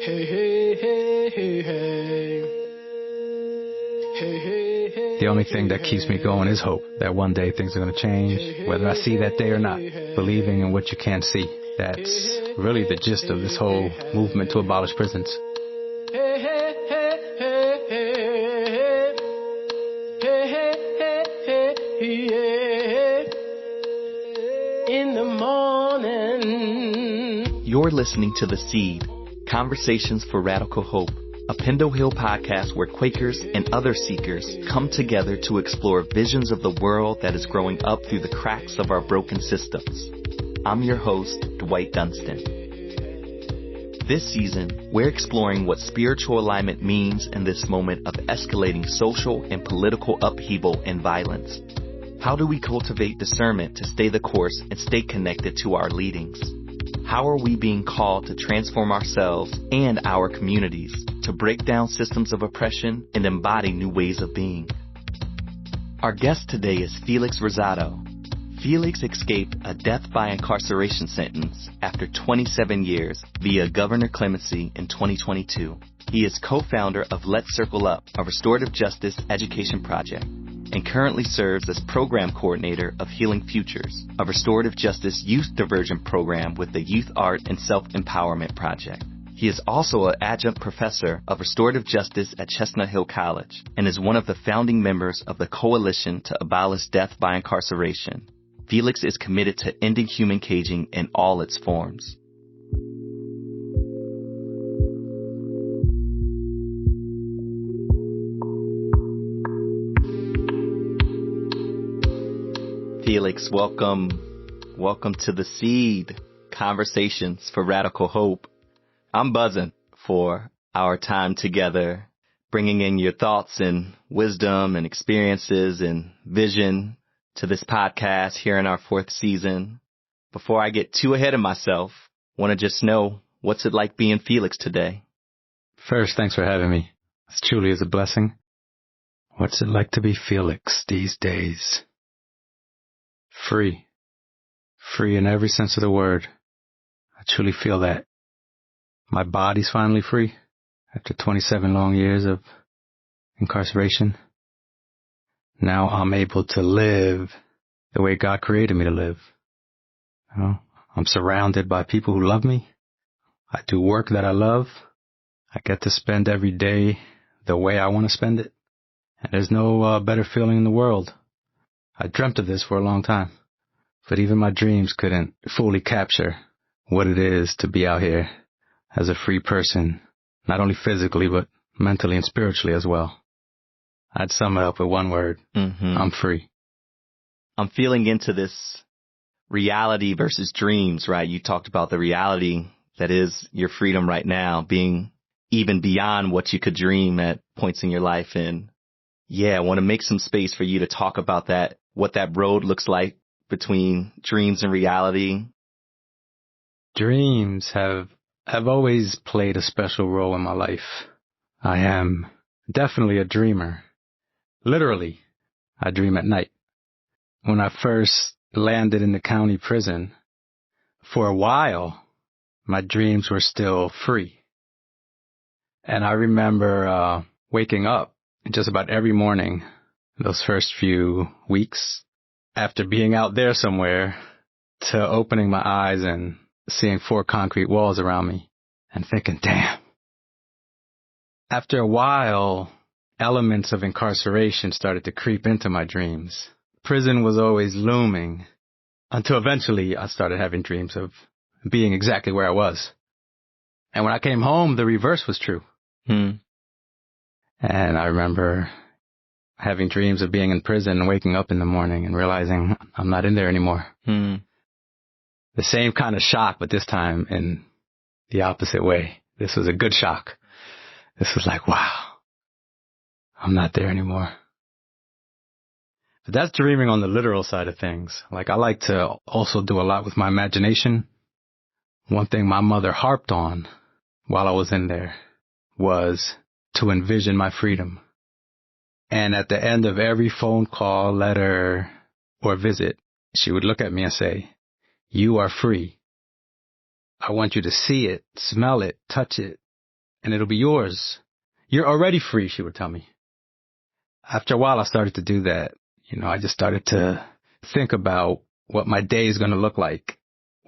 Hey, hey, hey, hey, hey. Hey, hey, hey. The only thing that keeps me going is hope that one day things are going to change, whether I see that day or not. Believing in what you can't see. That's really the gist of this whole movement to abolish prisons. In the morning. You're listening to The Seed, Conversations for Radical Hope, a Pendle Hill podcast where Quakers and other seekers come together to explore visions of the world that is growing up through the cracks of our broken systems. I'm your host, Dwight Dunstan. This season, we're exploring what spiritual alignment means in this moment of escalating social and political upheaval and violence. How do we cultivate discernment to stay the course and stay connected to our leadings? How are we being called to transform ourselves and our communities, to break down systems of oppression and embody new ways of being? Our guest today is Felix Rosado. Felix escaped a death by incarceration sentence after 27 years via Governor Clemency in 2022. He is co-founder of Let's Circle Up, a restorative justice education project, and currently serves as program coordinator of Healing Futures, a restorative justice youth diversion program with the Youth Art and Self-Empowerment Project. He is also an adjunct professor of restorative justice at Chestnut Hill College and is one of the founding members of the Coalition to Abolish Death by Incarceration. Felix is committed to ending human caging in all its forms. Felix, welcome. Welcome to The Seed, Conversations for Radical Hope. I'm buzzing for our time together, bringing in your thoughts and wisdom and experiences and vision to this podcast here in our 4th season. Before I get too ahead of myself, want to just know, what's it like being Felix today? First, thanks for having me. This truly is a blessing. What's it like to be Felix these days? Free. Free in every sense of the word. I truly feel that. My body's finally free after 27 long years of incarceration. Now I'm able to live the way God created me to live. You know, I'm surrounded by people who love me. I do work that I love. I get to spend every day the way I want to spend it. And there's no better feeling in the world. I dreamt of this for a long time, but even my dreams couldn't fully capture what it is to be out here as a free person, not only physically, but mentally and spiritually as well. I'd sum it up with one word. I'm free. I'm feeling into this reality versus dreams, right? You talked about the reality that is your freedom right now being even beyond what you could dream at points in your life. And yeah, I want to make some space for you to talk about that, what that road looks like between dreams and reality. Dreams have always played a special role in my life. I am definitely a dreamer. Literally, I dream at night. When I first landed in the county prison, for a while, my dreams were still free. And I remember waking up just about every morning, those first few weeks, after being out there somewhere, to opening my eyes and seeing 4 concrete walls around me and thinking, damn. After a while, elements of incarceration started to creep into my dreams. Prison was always looming until eventually I started having dreams of being exactly where I was. And when I came home, the reverse was true. And I remember having dreams of being in prison and waking up in the morning and realizing I'm not in there anymore. The same kind of shock, but this time in the opposite way. This was a good shock. This was like, wow, I'm not there anymore. But that's dreaming on the literal side of things. Like, I like to also do a lot with my imagination. One thing my mother harped on while I was in there was to envision my freedom. And at the end of every phone call, letter, or visit, she would look at me and say, "You are free. I want you to see it, smell it, touch it, and it'll be yours. You're already free, she would tell me. After a while, I started to do that. I just started to think about what my day is going to look like,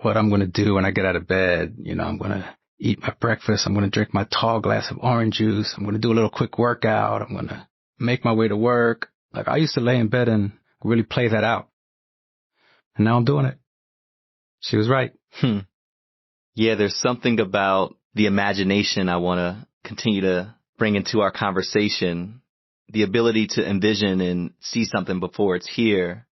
what I'm going to do when I get out of bed. I'm going to eat my breakfast. I'm going to drink my tall glass of orange juice. I'm going to do a little quick workout. I'm going to make my way to work. Like, I used to lay in bed and really play that out. And now I'm doing it. She was right. Yeah, there's something about the imagination I want to continue to bring into our conversation. The ability to envision and see something before it's here.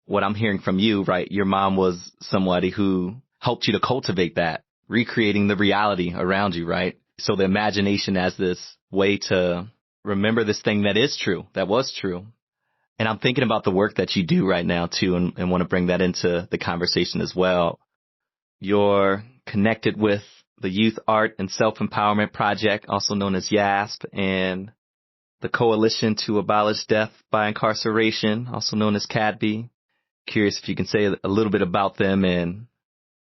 What I'm hearing from you, right? Your mom was somebody who helped you to cultivate that, recreating the reality around you, right? So the imagination as this way to remember this thing that is true, that was true. And I'm thinking about the work that you do right now, too, and want to bring that into the conversation as well. You're connected with the Youth Art and Self-Empowerment Project, also known as YASP, and the Coalition to Abolish Death by Incarceration, also known as CABDI. Curious if you can say a little bit about them and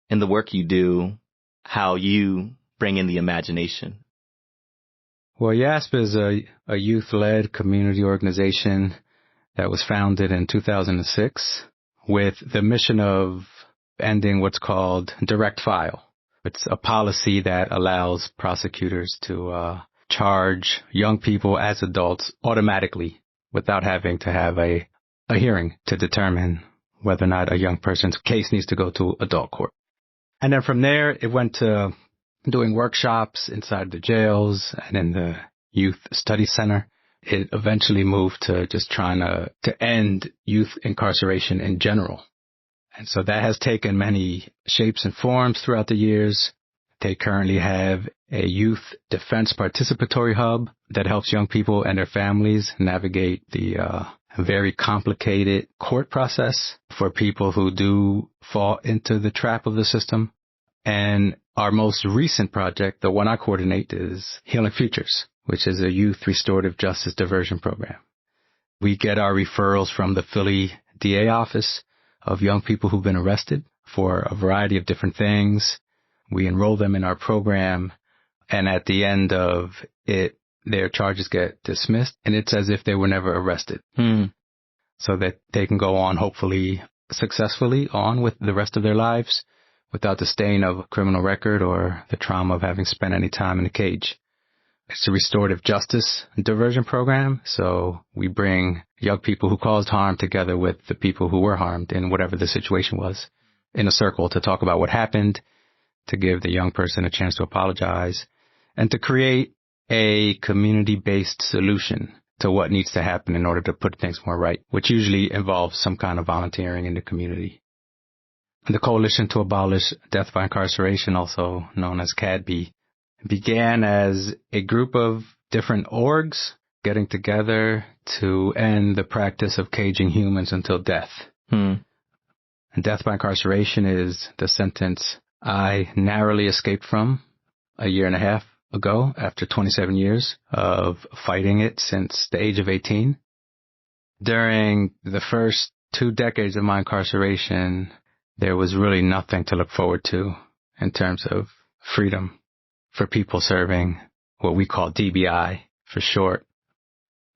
the work you do, how you bring in the imagination. Well, YASP is a youth-led community organization that was founded in 2006 with the mission of ending what's called direct file. It's a policy that allows prosecutors to charge young people as adults automatically without having to have a hearing to determine whether or not a young person's case needs to go to adult court. And then from there, it went to doing workshops inside the jails and in the youth study center. It eventually moved to just trying to end youth incarceration in general. And so that has taken many shapes and forms throughout the years. They currently have a youth defense participatory hub that helps young people and their families navigate the very complicated court process for people who do fall into the trap of the system. And our most recent project, the one I coordinate, is Healing Futures, which is a youth restorative justice diversion program. We get our referrals from the Philly DA office of young people who've been arrested for a variety of different things. We enroll them in our program, and at the end of it, their charges get dismissed, and it's as if they were never arrested. So that they can go on, hopefully successfully on with the rest of their lives without the stain of a criminal record or the trauma of having spent any time in a cage. It's a restorative justice diversion program, so we bring young people who caused harm together with the people who were harmed in whatever the situation was in a circle to talk about what happened, to give the young person a chance to apologize, and to create a community-based solution to what needs to happen in order to put things more right, which usually involves some kind of volunteering in the community. The Coalition to Abolish Death by Incarceration, also known as CABDI, began as a group of different orgs getting together to end the practice of caging humans until death. And death by incarceration is the sentence I narrowly escaped from a year and a half ago after 27 years of fighting it since the age of 18. During the first 2 decades of my incarceration, there was really nothing to look forward to in terms of freedom for people serving what we call DBI for short.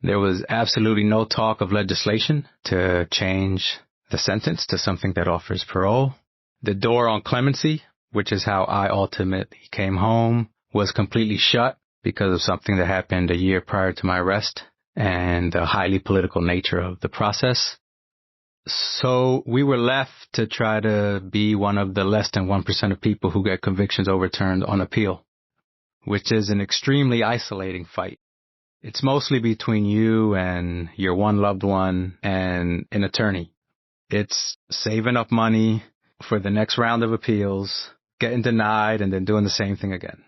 There was absolutely no talk of legislation to change the sentence to something that offers parole. The door on clemency, which is how I ultimately came home, was completely shut because of something that happened a year prior to my arrest and the highly political nature of the process. So we were left to try to be one of the less than 1% of people who get convictions overturned on appeal, which is an extremely isolating fight. It's mostly between you and your one loved one and an attorney. It's saving up money for the next round of appeals, getting denied, and then doing the same thing again.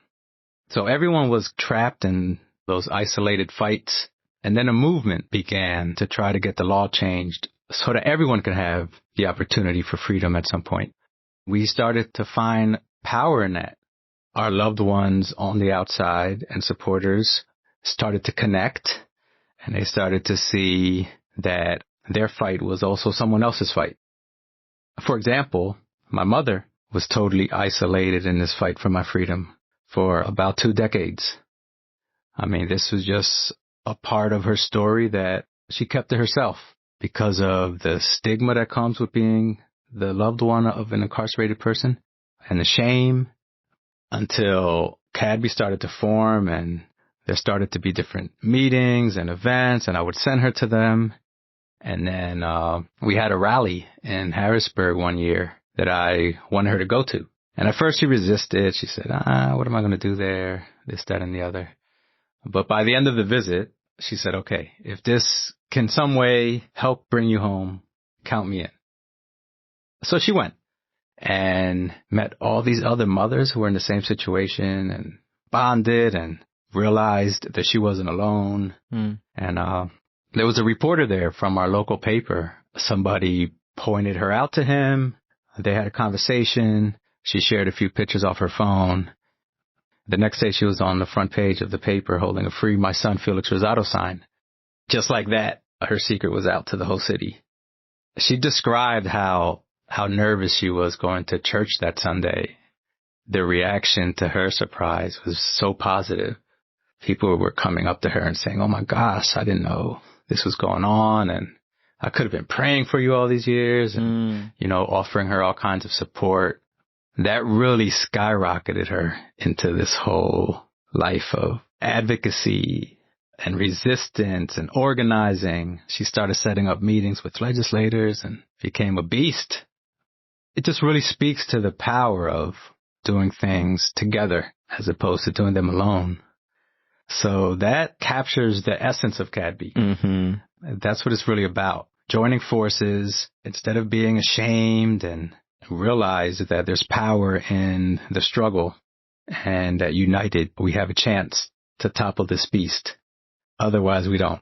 So everyone was trapped in those isolated fights, and then a movement began to try to get the law changed so that everyone could have the opportunity for freedom at some point. We started to find power in that. Our loved ones on the outside and supporters started to connect, and they started to see that their fight was also someone else's fight. For example, my mother was totally isolated in this fight for my freedom for about 2 decades. I mean, this was just a part of her story that she kept to herself because of the stigma that comes with being the loved one of an incarcerated person and the shame, until CABDI started to form and there started to be different meetings and events, and I would send her to them. And then we had a rally in Harrisburg one year that I wanted her to go to. And at first she resisted. She said, what am I going to do there? This, that, and the other. But by the end of the visit, she said, okay, if this can some way help bring you home, count me in. So she went and met all these other mothers who were in the same situation and bonded and realized that she wasn't alone. And there was a reporter there from our local paper. Somebody pointed her out to him. They had a conversation. She shared a few pictures off her phone. The next day she was on the front page of the paper holding a Free My Son Felix Rosado sign. Just like that, her secret was out to the whole city. She described how nervous she was going to church that Sunday. The reaction to her surprise was so positive. People were coming up to her and saying, oh my gosh, I didn't know this was going on, and I could have been praying for you all these years, and, offering her all kinds of support. That really skyrocketed her into this whole life of advocacy and resistance and organizing. She started setting up meetings with legislators and became a beast. It just really speaks to the power of doing things together as opposed to doing them alone. So that captures the essence of CABDI. Mm-hmm. That's what it's really about. Joining forces instead of being ashamed, and realize that there's power in the struggle, and that united we have a chance to topple this beast. Otherwise, we don't.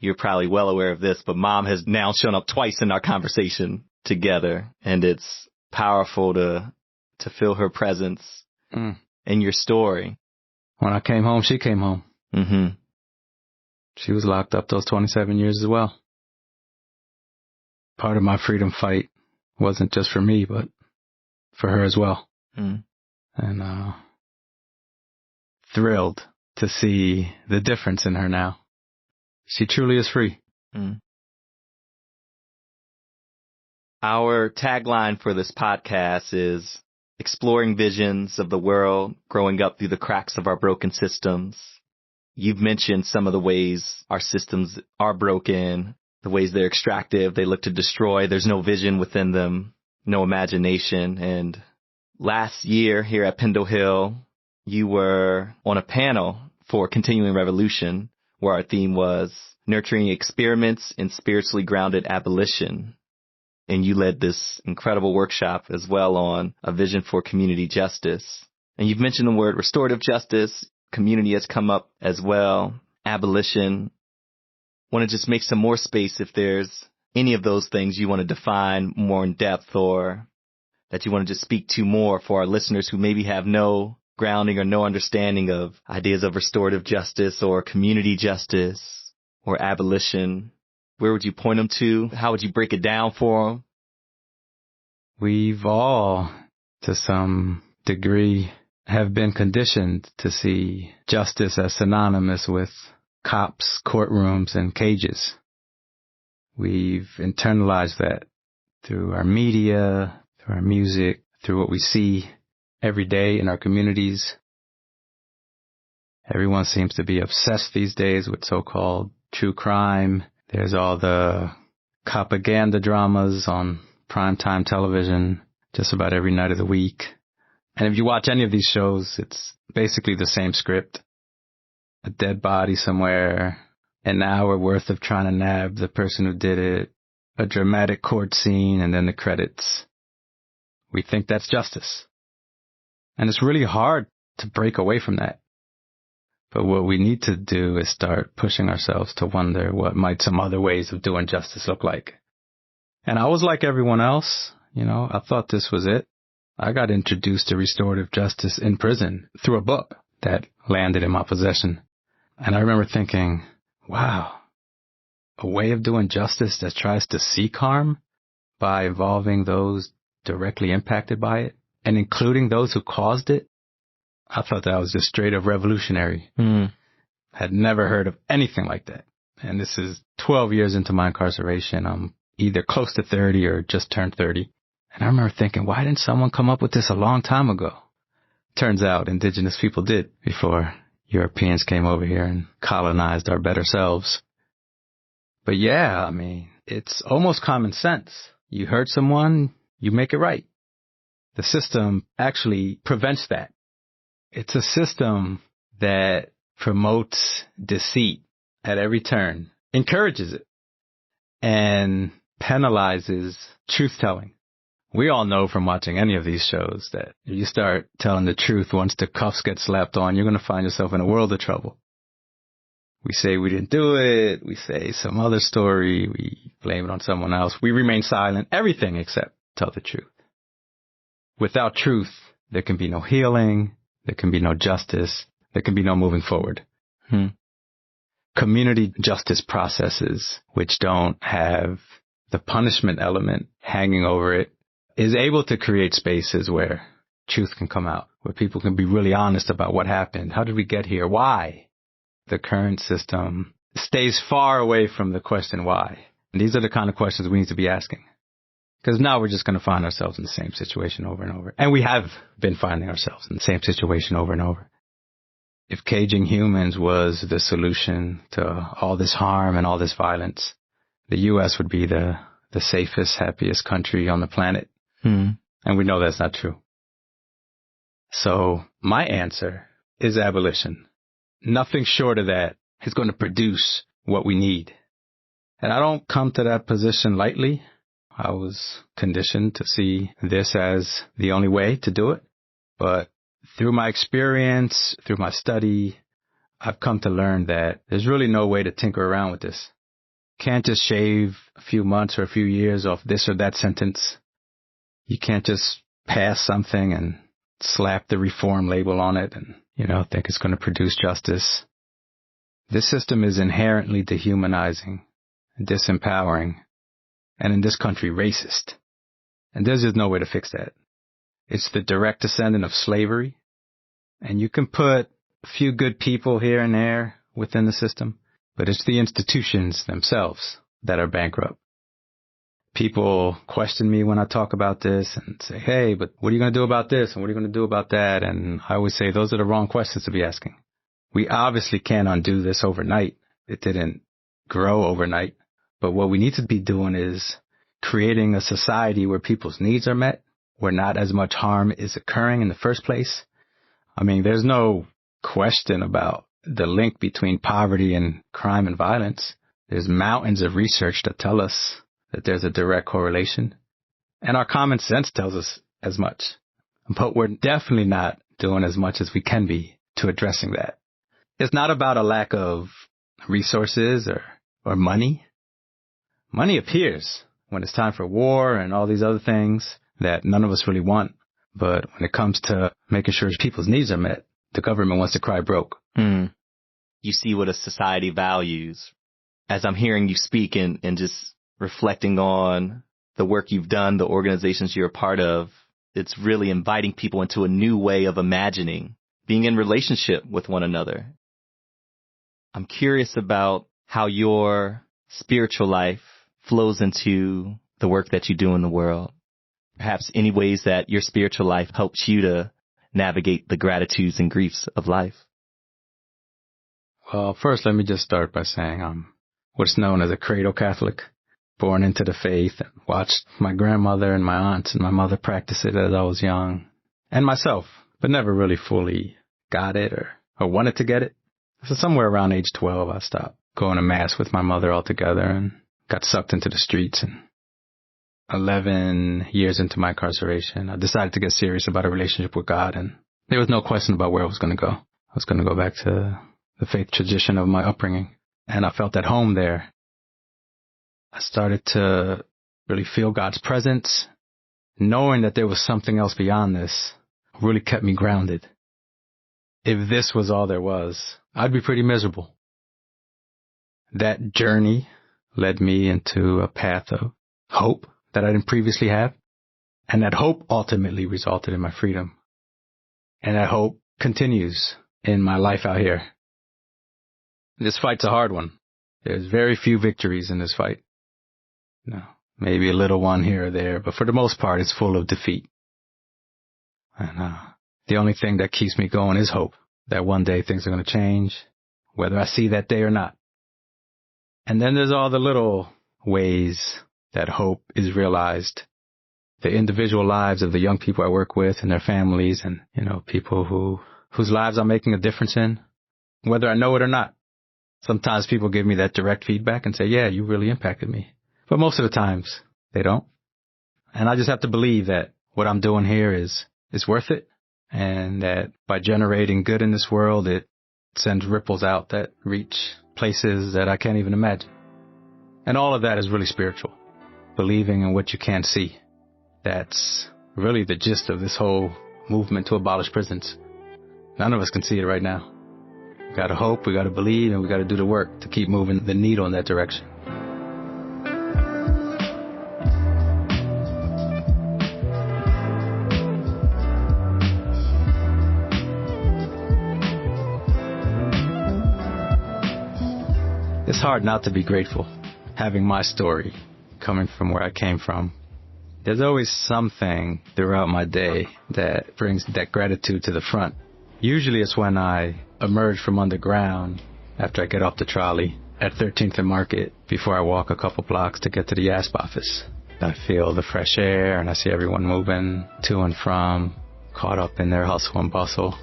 You're probably well aware of this, but Mom has now shown up twice in our conversation together, and it's powerful to feel her presence in your story. When I came home, she came home. Mm-hmm. She was locked up those 27 years as well. Part of my freedom fight wasn't just for me, but for her as well. And thrilled to see the difference in her now. She truly is free. Our tagline for this podcast is exploring visions of the world growing up through the cracks of our broken systems. You've mentioned some of the ways our systems are broken, the ways they're extractive, they look to destroy, there's no vision within them, no imagination. And last year here at Pendle Hill, you were on a panel for Continuing Revolution, where our theme was nurturing experiments in spiritually grounded abolition. And you led this incredible workshop as well on a vision for community justice. And you've mentioned the word restorative justice. Community has come up as well. Abolition. Want to just make some more space if there's any of those things you want to define more in depth, or that you want to just speak to more for our listeners who maybe have no grounding or no understanding of ideas of restorative justice or community justice or abolition. Where would you point them to? How would you break it down for them? We've all, to some degree, have been conditioned to see justice as synonymous with cops, courtrooms, and cages. We've internalized that through our media, through our music, through what we see every day in our communities. Everyone seems to be obsessed these days with so-called true crime. There's all the propaganda dramas on primetime television just about every night of the week. And if you watch any of these shows, it's basically the same script. A dead body somewhere, an hour worth of trying to nab the person who did it, a dramatic court scene, and then the credits. We think that's justice. And it's really hard to break away from that. But what we need to do is start pushing ourselves to wonder what might some other ways of doing justice look like. And I was like everyone else, I thought this was it. I got introduced to restorative justice in prison through a book that landed in my possession. And I remember thinking, wow, a way of doing justice that tries to seek harm by involving those directly impacted by it and including those who caused it. I thought that was just straight up revolutionary. Had never heard of anything like that. And this is 12 years into my incarceration. I'm either close to 30 or just turned 30. And I remember thinking, why didn't someone come up with this a long time ago? Turns out indigenous people did before Europeans came over here and colonized our better selves. But yeah, I mean, it's almost common sense. You hurt someone, you make it right. The system actually prevents that. It's a system that promotes deceit at every turn, encourages it, and penalizes truth-telling. We all know from watching any of these shows that if you start telling the truth once the cuffs get slapped on, you're going to find yourself in a world of trouble. We say we didn't do it. We say some other story. We blame it on someone else. We remain silent. Everything except tell the truth. Without truth, there can be no healing. There can be no justice. There can be no moving forward. Community justice processes, which don't have the punishment element hanging over it, is able to create spaces where truth can come out, where people can be really honest about what happened. How did we get here? Why? The current system stays far away from the question why. And these are the kind of questions we need to be asking. Because now we're just going to find ourselves in the same situation over and over. And we have been finding ourselves in the same situation over and over. If caging humans was the solution to all this harm and all this violence, the U.S. would be the safest, happiest country on the planet. And we know that's not true. So my answer is abolition. Nothing short of that is going to produce what we need. And I don't come to that position lightly. I was conditioned to see this as the only way to do it. But through my experience, through my study, I've come to learn that there's really no way to tinker around with this. Can't just shave a few months or a few years off this or that sentence. You can't just pass something and slap the reform label on it and, think it's going to produce justice. This system is inherently dehumanizing, disempowering, and in this country, racist. And there's just no way to fix that. It's the direct descendant of slavery. And you can put a few good people here and there within the system, but it's the institutions themselves that are bankrupt. People question me when I talk about this and say, hey, but what are you going to do about this? And what are you going to do about that? And I always say those are the wrong questions to be asking. We obviously can't undo this overnight. It didn't grow overnight. But what we need to be doing is creating a society where people's needs are met, where not as much harm is occurring in the first place. I mean, there's no question about the link between poverty and crime and violence. There's mountains of research that tell us that there's a direct correlation. And our common sense tells us as much. But we're definitely not doing as much as we can be to addressing that. It's not about a lack of resources or money. Money appears when it's time for war and all these other things that none of us really want. But when it comes to making sure people's needs are met, the government wants to cry broke. You see what a society values. As I'm hearing you speak and just reflecting on the work you've done, the organizations you're a part of, it's really inviting people into a new way of imagining, being in relationship with one another. I'm curious about how your spiritual life flows into the work that you do in the world. Perhaps any ways that your spiritual life helps you to navigate the gratitudes and griefs of life. Well, first, let me just start by saying I'm what's known as a cradle Catholic, born into the faith, and watched my grandmother and my aunts and my mother practice it as I was young, and myself, but never really fully got it or wanted to get it. So somewhere around age 12, I stopped going to mass with my mother altogether and got sucked into the streets. And 11 years into my incarceration, I decided to get serious about a relationship with God, and there was no question about where I was going to go. I was going to go back to the faith tradition of my upbringing, and I felt at home there. I started to really feel God's presence. Knowing that there was something else beyond this really kept me grounded. If this was all there was, I'd be pretty miserable. That journey led me into a path of hope that I didn't previously have. And that hope ultimately resulted in my freedom. And that hope continues in my life out here. This fight's a hard one. There's very few victories in this fight. No, maybe a little one here or there, but for the most part, it's full of defeat. And the only thing that keeps me going is hope that one day things are going to change, whether I see that day or not. And then there's all the little ways that hope is realized. The individual lives of the young people I work with and their families and, people whose lives I'm making a difference in, whether I know it or not. Sometimes people give me that direct feedback and say, yeah, you really impacted me. But most of the times they don't. And I just have to believe that what I'm doing here is worth it. And that by generating good in this world, it sends ripples out that reach places that I can't even imagine. And all of that is really spiritual. Believing in what you can't see. That's really the gist of this whole movement to abolish prisons. None of us can see it right now. We gotta hope, we gotta believe, and we gotta do the work to keep moving the needle in that direction. It's hard not to be grateful, having my story, coming from where I came from. There's always something throughout my day that brings that gratitude to the front. Usually it's when I emerge from underground after I get off the trolley at 13th and Market before I walk a couple blocks to get to the YASP office. I feel the fresh air and I see everyone moving to and from, caught up in their hustle and bustle.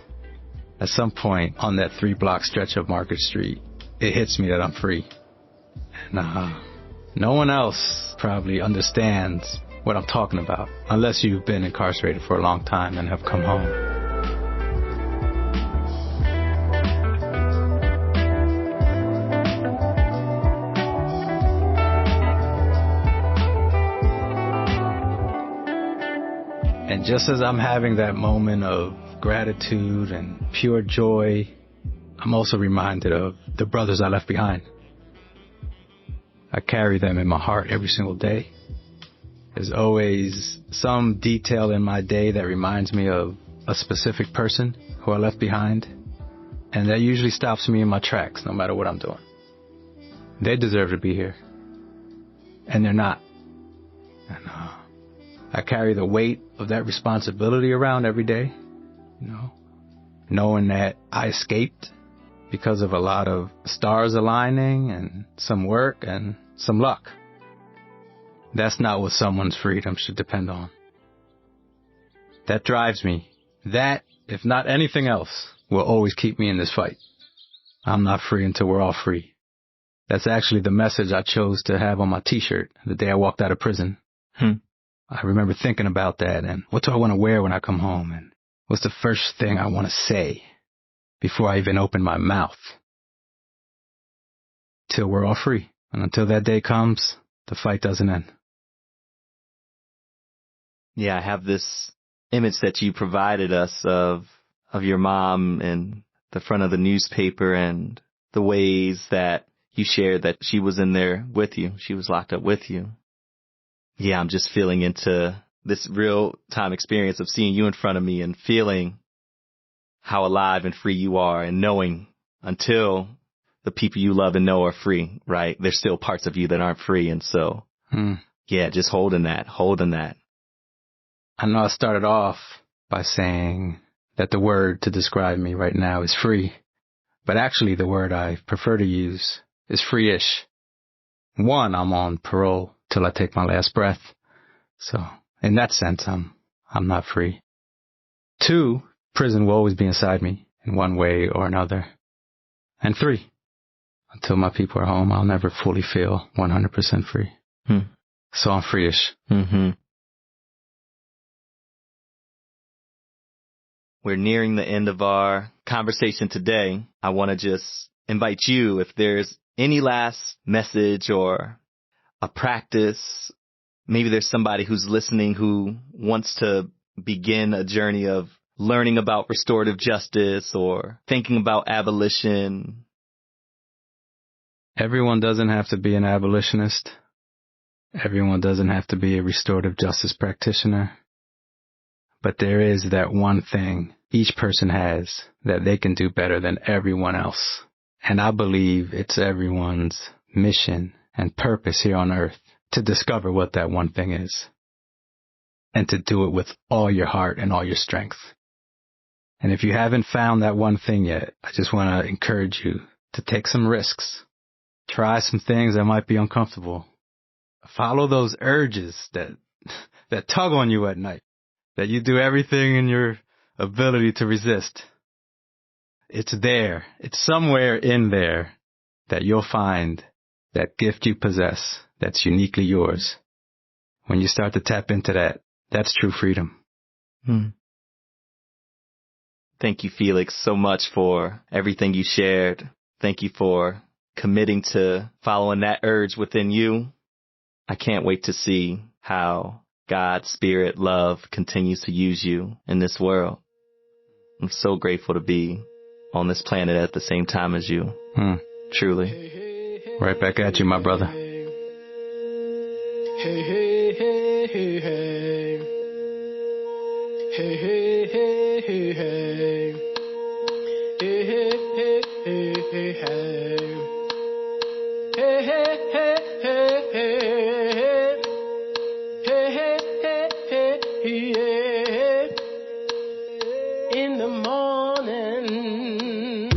At some point on that 3-block stretch of Market Street, it hits me that I'm free. And no one else probably understands what I'm talking about, unless you've been incarcerated for a long time and have come home. And just as I'm having that moment of gratitude and pure joy, I'm also reminded of the brothers I left behind. I carry them in my heart every single day. There's always some detail in my day that reminds me of a specific person who I left behind. And that usually stops me in my tracks, no matter what I'm doing. They deserve to be here. And they're not. And I carry the weight of that responsibility around every day, knowing that I escaped because of a lot of stars aligning and some work and some luck. That's not what someone's freedom should depend on. That drives me. That, if not anything else, will always keep me in this fight. I'm not free until we're all free. That's actually the message I chose to have on my t-shirt the day I walked out of prison. I remember thinking about that and what do I want to wear when I come home and what's the first thing I want to say before I even open my mouth. Till we're all free. And until that day comes, the fight doesn't end. Yeah, I have this image that you provided us of your mom in the front of the newspaper and the ways that you shared that she was in there with you. She was locked up with you. Yeah, I'm just feeling into this real-time experience of seeing you in front of me and feeling how alive and free you are and knowing until the people you love and know are free, right? There's still parts of you that aren't free. And so, yeah, just holding that. I know I started off by saying that the word to describe me right now is free, but actually the word I prefer to use is free-ish. One, I'm on parole till I take my last breath. So in that sense, I'm not free. Two, prison will always be inside me in one way or another. And three, until my people are home, I'll never fully feel 100% free. So I'm free-ish. We're nearing the end of our conversation today. I want to just invite you, if there's any last message or a practice, maybe there's somebody who's listening who wants to begin a journey of learning about restorative justice or thinking about abolition. Everyone doesn't have to be an abolitionist. Everyone doesn't have to be a restorative justice practitioner. But there is that one thing each person has that they can do better than everyone else. And I believe it's everyone's mission and purpose here on earth to discover what that one thing is, and to do it with all your heart and all your strength. And if you haven't found that one thing yet, I just want to encourage you to take some risks. Try some things that might be uncomfortable. Follow those urges that tug on you at night, that you do everything in your ability to resist. It's there. It's somewhere in there that you'll find that gift you possess that's uniquely yours. When you start to tap into that, that's true freedom. Thank you, Felix, so much for everything you shared. Thank you for committing to following that urge within you. I can't wait to see how God's spirit, love continues to use you in this world. I'm so grateful to be on this planet at the same time as you. Truly. Right back at you, my brother. Hey, hey, hey, hey, hey. Hey, hey, hey, hey, hey. Hey, hey, hey, hey, hey, hey. Hey, hey, hey, hey, hey. Hey, hey, hey, hey, hey. In the morning.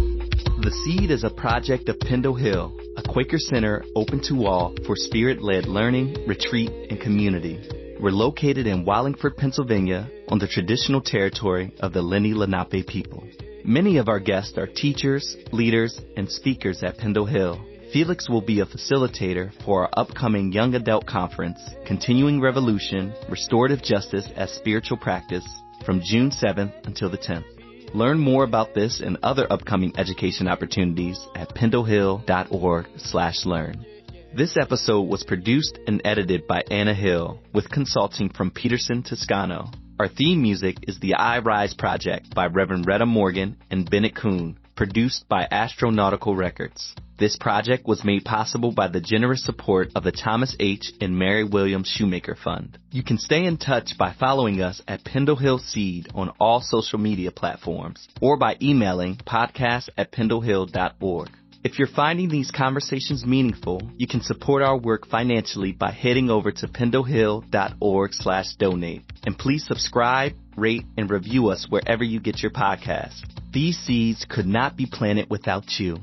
The Seed is a project of Pendle Hill, a Quaker center open to all for spirit-led learning, retreat, and community. We're located in Wallingford, Pennsylvania, on the traditional territory of the Lenni Lenape people. Many of our guests are teachers, leaders, and speakers at Pendle Hill. Felix will be a facilitator for our upcoming Young Adult Conference, Continuing Revolution, Restorative Justice as Spiritual Practice, from June 7th until the 10th. Learn more about this and other upcoming education opportunities at pendlehill.org/learn. This episode was produced and edited by Anna Hill, with consulting from Peterson Toscano. Our theme music is the I Rise Project by Reverend Retta Morgan and Bennett Kuhn, produced by Astronautical Records. This project was made possible by the generous support of the Thomas H. and Mary Williams Shoemaker Fund. You can stay in touch by following us at Pendle Hill Seed on all social media platforms, or by emailing podcast@pendlehill.org. If you're finding these conversations meaningful, you can support our work financially by heading over to pendlehill.org/donate. And please subscribe, rate, and review us wherever you get your podcasts. These seeds could not be planted without you.